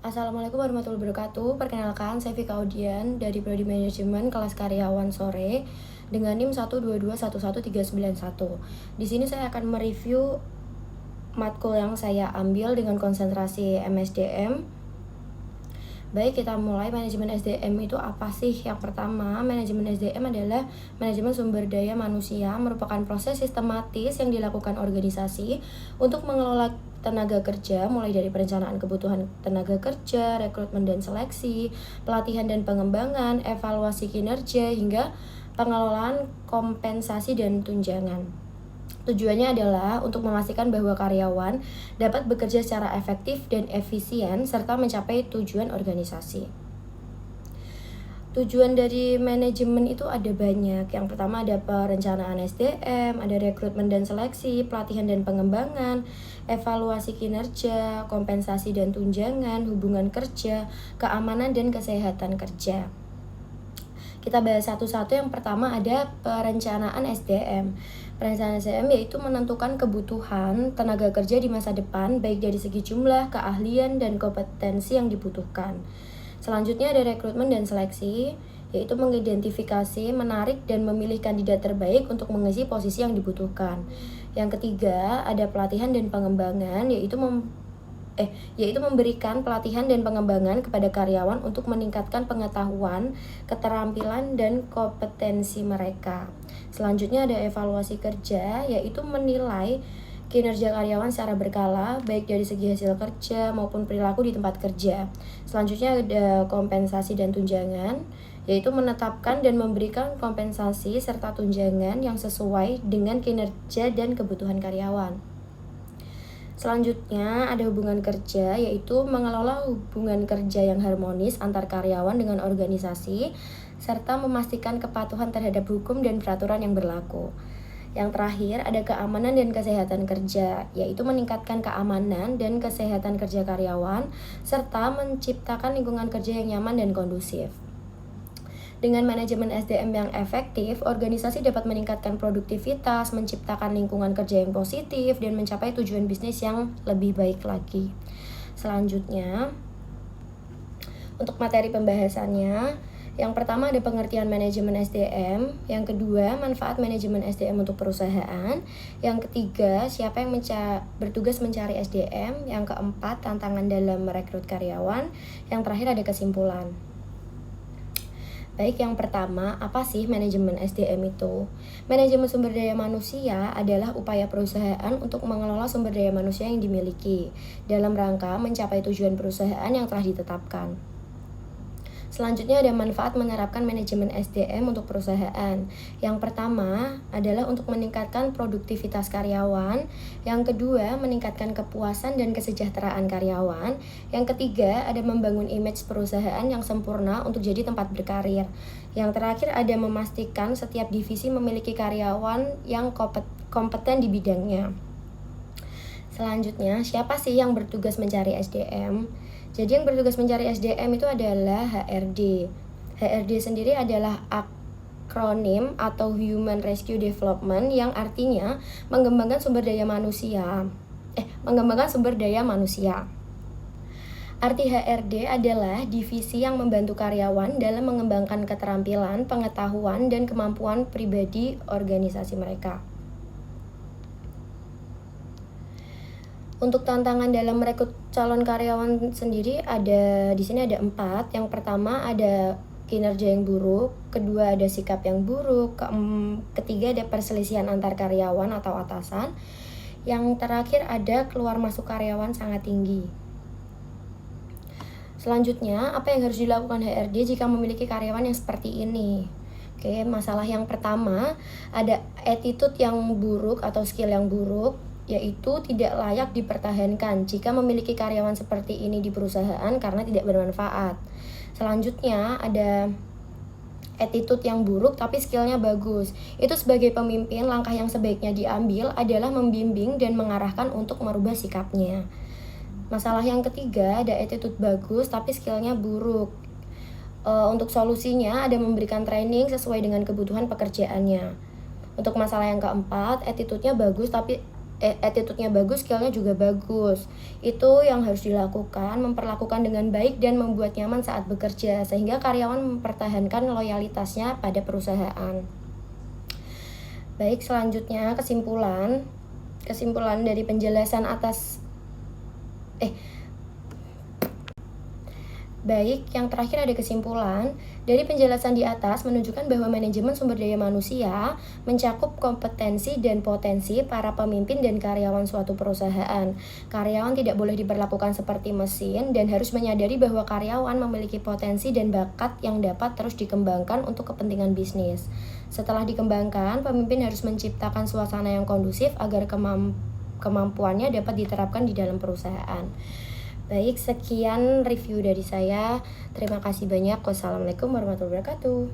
Assalamualaikum warahmatullahi wabarakatuh. Perkenalkan, saya Vika Audian dari Prodi Manajemen kelas karyawan sore dengan NIM 122111391. Di sini saya akan mereview matkul yang saya ambil dengan konsentrasi MSDM. Baik, kita mulai. Manajemen SDM itu apa sih? Yang pertama, manajemen SDM adalah manajemen sumber daya manusia, merupakan proses sistematis yang dilakukan organisasi untuk mengelola tenaga kerja, mulai dari perencanaan kebutuhan tenaga kerja, rekrutmen dan seleksi, pelatihan dan pengembangan, evaluasi kinerja, hingga pengelolaan kompensasi dan tunjangan. Tujuannya adalah untuk memastikan bahwa karyawan dapat bekerja secara efektif dan efisien serta mencapai tujuan organisasi. Tujuan dari manajemen itu ada banyak. Yang pertama ada perencanaan SDM, ada rekrutmen dan seleksi, pelatihan dan pengembangan, evaluasi kinerja, kompensasi dan tunjangan, hubungan kerja, keamanan dan kesehatan kerja. Kita bahas satu-satu. Yang pertama ada perencanaan SDM. Perencanaan SDM yaitu menentukan kebutuhan tenaga kerja di masa depan, baik dari segi jumlah, keahlian, dan kompetensi yang dibutuhkan. Selanjutnya ada rekrutmen dan seleksi, yaitu mengidentifikasi, menarik, dan memilih kandidat terbaik untuk mengisi posisi yang dibutuhkan. Yang ketiga ada pelatihan dan pengembangan, yaitu memberikan pelatihan dan pengembangan kepada karyawan untuk meningkatkan pengetahuan, keterampilan, dan kompetensi mereka. Selanjutnya ada evaluasi kerja, yaitu menilai kinerja karyawan secara berkala, baik dari segi hasil kerja maupun perilaku di tempat kerja. Selanjutnya ada kompensasi dan tunjangan, yaitu menetapkan dan memberikan kompensasi serta tunjangan yang sesuai dengan kinerja dan kebutuhan karyawan. Selanjutnya ada hubungan kerja, yaitu mengelola hubungan kerja yang harmonis antar karyawan dengan organisasi, serta memastikan kepatuhan terhadap hukum dan peraturan yang berlaku. Yang terakhir ada keamanan dan kesehatan kerja, yaitu meningkatkan keamanan dan kesehatan kerja karyawan, serta menciptakan lingkungan kerja yang nyaman dan kondusif. Dengan manajemen SDM yang efektif, organisasi dapat meningkatkan produktivitas, menciptakan lingkungan kerja yang positif, dan mencapai tujuan bisnis yang lebih baik lagi. Selanjutnya, untuk materi pembahasannya, yang pertama ada pengertian manajemen SDM, yang kedua manfaat manajemen SDM untuk perusahaan, yang ketiga siapa yang bertugas mencari SDM, yang keempat tantangan dalam merekrut karyawan, yang terakhir ada kesimpulan. Baik, yang pertama, apa sih manajemen SDM itu? Manajemen sumber daya manusia adalah upaya perusahaan untuk mengelola sumber daya manusia yang dimiliki dalam rangka mencapai tujuan perusahaan yang telah ditetapkan. Selanjutnya ada manfaat menerapkan manajemen SDM untuk perusahaan. Yang pertama adalah untuk meningkatkan produktivitas karyawan. Yang kedua, meningkatkan kepuasan dan kesejahteraan karyawan. Yang ketiga, ada membangun image perusahaan yang sempurna untuk jadi tempat berkarir. Yang terakhir, ada memastikan setiap divisi memiliki karyawan yang kompeten di bidangnya. Selanjutnya, siapa sih yang bertugas mencari SDM? Jadi yang bertugas mencari SDM itu adalah HRD. HRD sendiri adalah akronim atau Human Resource Development yang artinya mengembangkan sumber daya manusia. Arti HRD adalah divisi yang membantu karyawan dalam mengembangkan keterampilan, pengetahuan, dan kemampuan pribadi organisasi mereka. Untuk tantangan dalam merekrut calon karyawan sendiri di sini ada 4. Yang pertama ada kinerja yang buruk, kedua ada sikap yang buruk, ketiga ada perselisihan antar karyawan atau atasan, yang terakhir ada keluar masuk karyawan sangat tinggi. Selanjutnya, apa yang harus dilakukan HRD jika memiliki karyawan yang seperti ini? Oke, masalah yang pertama ada attitude yang buruk atau skill yang buruk, yaitu tidak layak dipertahankan jika memiliki karyawan seperti ini di perusahaan karena tidak bermanfaat. Selanjutnya ada attitude yang buruk tapi skillnya bagus. Itu sebagai pemimpin, langkah yang sebaiknya diambil adalah membimbing dan mengarahkan untuk merubah sikapnya. Masalah yang ketiga ada attitude bagus tapi skillnya buruk. Untuk solusinya ada memberikan training sesuai dengan kebutuhan pekerjaannya. Untuk masalah yang keempat, attitude-nya bagus tapi attitude-nya bagus, skill-nya juga bagus. Itu yang harus dilakukan, memperlakukan dengan baik dan membuat nyaman saat bekerja, sehingga karyawan mempertahankan loyalitasnya pada perusahaan. Baik, selanjutnya kesimpulan dari penjelasan atas Baik, yang terakhir ada kesimpulan. Dari penjelasan di atas menunjukkan bahwa manajemen sumber daya manusia mencakup kompetensi dan potensi para pemimpin dan karyawan suatu perusahaan. Karyawan tidak boleh diperlakukan seperti mesin dan harus menyadari bahwa karyawan memiliki potensi dan bakat yang dapat terus dikembangkan untuk kepentingan bisnis. Setelah dikembangkan, pemimpin harus menciptakan suasana yang kondusif agar kemampuannya dapat diterapkan di dalam perusahaan. Baik, sekian review dari saya. Terima kasih banyak. Wassalamualaikum warahmatullahi wabarakatuh.